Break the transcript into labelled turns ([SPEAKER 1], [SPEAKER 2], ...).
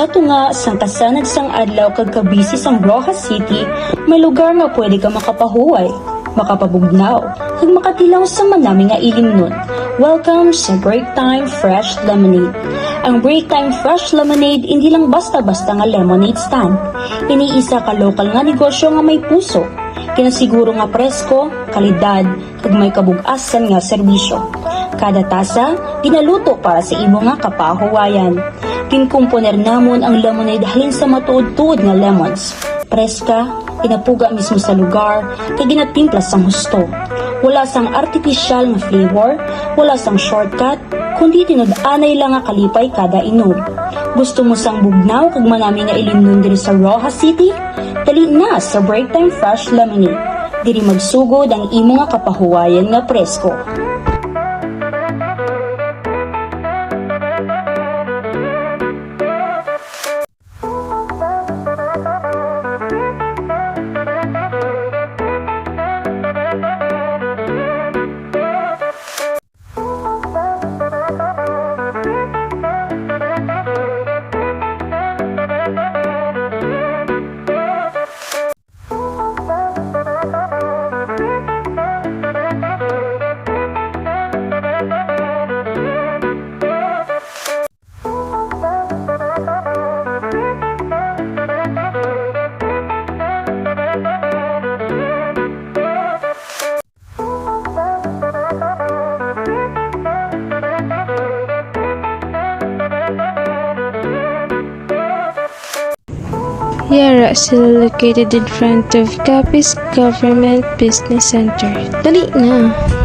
[SPEAKER 1] Sa tunga sang kasanag sang adlaw kag kabisi sang Rojas City, may lugar nga pwede ka makapahuway, makapabugnaw, kag makatilaw sa manami nga ilim nun. Welcome sa Break Time Fresh Lemonade. Ang Break Time Fresh Lemonade hindi lang basta-basta nga lemonade stand. Iniisa ka lokal nga negosyo nga may puso. Kinasiguro nga presko, kalidad, kag may kabug-asan nga serbisyo. Kada tasa, ginaluto para sa imo nga kapahuwayan. Kinkumponer namon ang lemonade halin sa matuod-tuod nga lemons. Preska, inapuga mismo sa lugar, kag ginatimpla sang husto. Wala sang artificial nga flavor, wala sang shortcut, kundi tinud-anay lang nga kalipay kada inom. Gusto mo sang bugnaw kag manami nga ilimnon diri sa Rojas City? Dali na sa Break Time Fresh Lemonade. Diri magsugod ang imo nga kapahuwayan nga presko.
[SPEAKER 2] Yara is located in front of Capiz Government Business Center. Dali na!